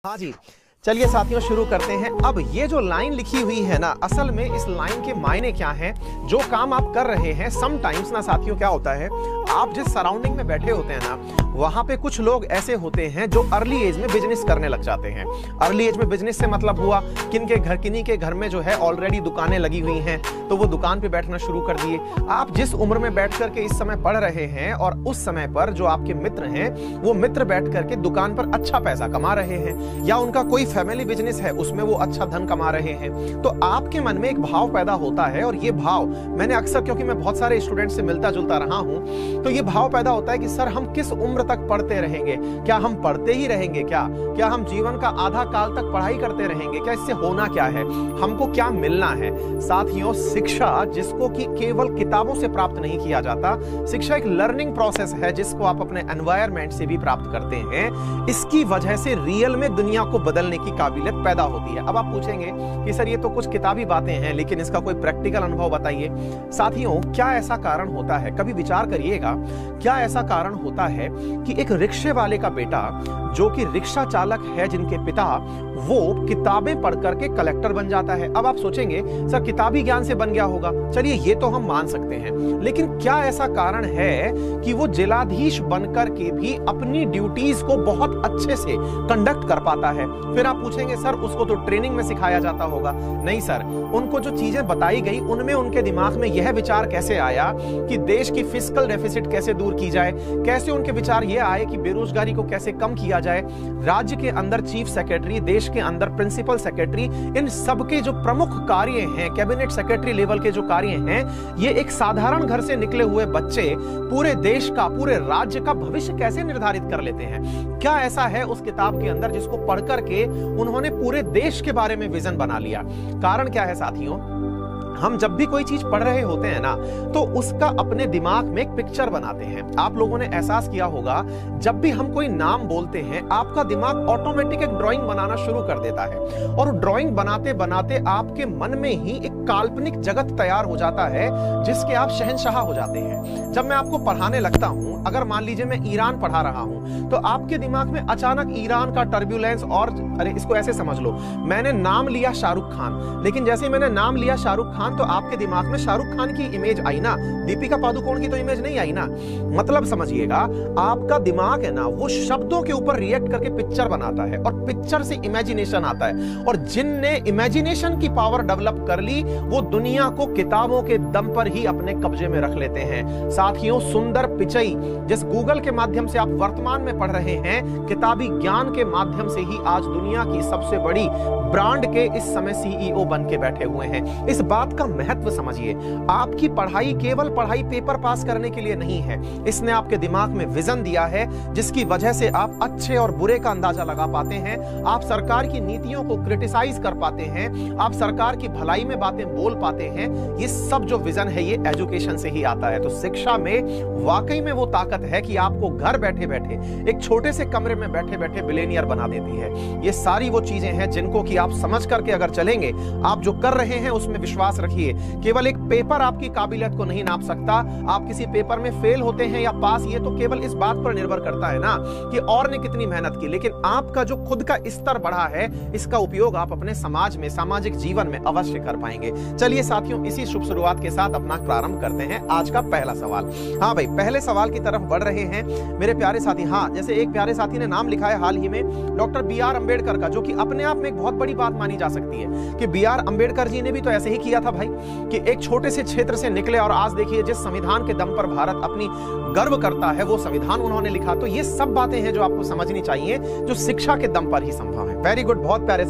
हाँ जी, चलिए साथियों शुरू करते हैं। अब ये जो लाइन लिखी हुई है ना, असल में इस लाइन के मायने क्या हैं? जो काम आप कर रहे हैं, समटाइम्स ना साथियों क्या होता है, आप जिस सराउंडिंग में बैठे होते हैं ना, वहां पे कुछ लोग ऐसे होते हैं जो अर्ली एज में बिजनेस करने लग जाते हैं। अर्ली एज में बिजनेस से मतलब हुआ किन्हीं के घर में जो है ऑलरेडी दुकानें लगी हुई हैं, तो वो दुकान पे बैठना शुरू कर दिए। आप जिस उम्र में बैठ करके इस समय पढ़ रहे हैं और उस समय पर जो आपके मित्र हैं, वो मित्र बैठ करके दुकान पर अच्छा पैसा कमा रहे हैं, या उनका कोई फैमिली बिजनेस है उसमें वो अच्छा धन कमा रहे हैं, तो आपके मन में एक भाव पैदा होता है। और ये भाव मैंने अक्सर, क्योंकि मैं बहुत सारे स्टूडेंट से मिलता जुलता रहा हूं, तो ये भाव पैदा होता है कि सर हम किस उम्र तक पढ़ते रहेंगे? क्या हम पढ़ते ही रहेंगे? क्या हम जीवन का आधा काल तक पढ़ाई करते रहेंगे? क्या इससे होना क्या है? हमको क्या मिलना है? साथियों, शिक्षा जिसको कि केवल किताबों से प्राप्त नहीं किया जाता, शिक्षा एक लर्निंग प्रोसेस है जिसको आप अपने एनवायरनमेंट से भी प्राप्त करते हैं। इसकी वजह से रियल में दुनिया को बदलने की काबिलियत पैदा होती है। अब आप पूछेंगे कि सर ये तो कुछ किताबी बातें हैं, लेकिन इसका कोई प्रैक्टिकल अनुभव बताइए। साथियों, क्या ऐसा कारण होता है, कभी विचार करिएगा, क्या ऐसा कारण होता है कि एक रिक्शे वाले का बेटा जो कि रिक्शा चालक है, जिनके पिता वो किताबें पढ़ करके कलेक्टर बन जाता है। अब आप सोचेंगे सर किताबी ज्ञान से बन गया होगा, चलिए ये तो हम मान सकते हैं, लेकिन क्या ऐसा कारण है कि वो जिलाधीश बनकर के भी अपनी ड्यूटीज को बहुत अच्छे से कंडक्ट कर पाता है? फिर आप पूछेंगे सर उसको तो ट्रेनिंग में सिखाया जाता होगा। नहीं सर, उनको जो चीजें बताई गई उनमें उनके दिमाग में यह विचार कैसे आया कि देश की फिस्कल डेफिसिट कैसे दूर की जाए, कैसे उनके विचार ये आए कि बेरोजगारी को कैसे कम किया जाए। राज्य के अंदर चीफ सेक्रेटरी, देश के अंदर प्रिंसिपल सेक्रेटरी, इन सबके जो प्रमुख कार्य हैं, कैबिनेट सेक्रेटरी लेवल के जो कार्य हैं, ये एक साधारण घर से निकले हुए बच्चे पूरे देश का, पूरे राज्य का भविष्य कैसे निर्धारित कर लेते हैं? क्या ऐसा है उस किताब के अंदर जिसको पढ़ करके उन्होंने पूरे देश के बारे में विजन बना लिया? कारण क्या है साथियों? हम जब भी कोई चीज पढ़ रहे होते हैं ना, तो उसका अपने दिमाग में एक पिक्चर बनाते हैं। आप लोगों ने एहसास किया होगा, जब भी हम कोई नाम बोलते हैं, आपका दिमाग ऑटोमेटिक एक ड्राइंग बनाना शुरू कर देता है, और ड्राइंग बनाते बनाते आपके मन में ही एक काल्पनिक जगत तैयार हो जाता है जिसके आप शहंशाह हो जाते हैं। जब मैं आपको पढ़ाने लगता हूं, अगर मान लीजिए मैं ईरान पढ़ा रहा हूं, तो आपके दिमाग में अचानक ईरान का टर्ब्यूलेंस, और अरे इसको ऐसे समझ लो, मैंने नाम लिया शाहरुख खान, लेकिन जैसे ही मैंने नाम लिया शाहरुख खान, तो आपके दिमाग में शाहरुख खान की इमेज आई ना, दीपिका पादुकोण की तो इमेज नहीं आई ना। मतलब समझिएगा, आपका दिमाग है ना, वो शब्दों के ऊपर रिएक्ट करके पिक्चर बनाता है, और पिक्चर से इमेजिनेशन आता है, और जिनने इमेजिनेशन की पावर डेवलप कर ली, वो दुनिया को किताबों के दम पर ही अपने कब्जे में रख लेते हैं। साथियों, सुंदर पिचई जिस गूगल के माध्यम से आप वर्तमान में पढ़ रहे हैं, किताबी ज्ञान के माध्यम से ही आज दुनिया की सबसे बड़ी ब्रांड के इस समय सीईओ बन के बैठे हुए हैं। इस बात का महत्व समझिए। आपकी पढ़ाई केवल पढ़ाई पेपर पास करने के लिए नहीं है, इसने आपके दिमाग में विजन दिया है, जिसकी वजह से आप अच्छे और बुरे का अंदाजा लगा पाते हैं, आप सरकार की नीतियों को क्रिटिसाइज कर पाते हैं, आप सरकार की भलाई में बातें बोल पाते हैं। ये सब जो विजन है, ये एजुकेशन से ही आता है। तो शिक्षा में वाकई में वो ताकत है कि आपको घर बैठे बैठे, एक छोटे से कमरे में बैठे बैठे बिलियनियर बना देती है। ये सारी वो चीजें हैं जिनको कि आप समझ करके अगर चलेंगे, आप जो कर रहे हैं उसमें विश्वास रखिए। केवल एक पेपर आपकी काबिलियत को नहीं नाप सकता। आप किसी पेपर में फेल होते हैं या पास, ये तो केवल इस बात पर निर्भर करता है ना कि और ने कितनी मेहनत की, लेकिन आपका जो खुद का स्तर बढ़ा है, इसका उपयोग आप अपने समाज में, सामाजिक जीवन में अवश्य कर पाएंगे। चलिए साथियों, इसी शुभ शुरुआत के साथ अपना प्रारंभ करते हैं आज का पहला सवाल। हाँ भाई, पहले सवाल की तरफ बढ़ रहे हैं मेरे प्यारे साथी। हाँ, जैसे एक प्यारे साथी ने नाम लिखा है हाल ही में, डॉक्टर बी.आर. अंबेडकर का, जो कि अपने आप में एक बहुत बड़ी बात मानी जा सकती है कि बी.आर. अंबेडकर जी ने भी तो ऐसे ही किया था भाई, कि एक छोटे से क्षेत्र से निकले और आज देखिए जिस संविधान के दम पर भारत अपनी गर्व करता है, वो संविधान उन्होंने लिखा। तो ये सब बातें हैं जो आपको समझनी चाहिए, जो शिक्षा के दम पर ही संभव है। वेरी गुड, बहुत प्यारे।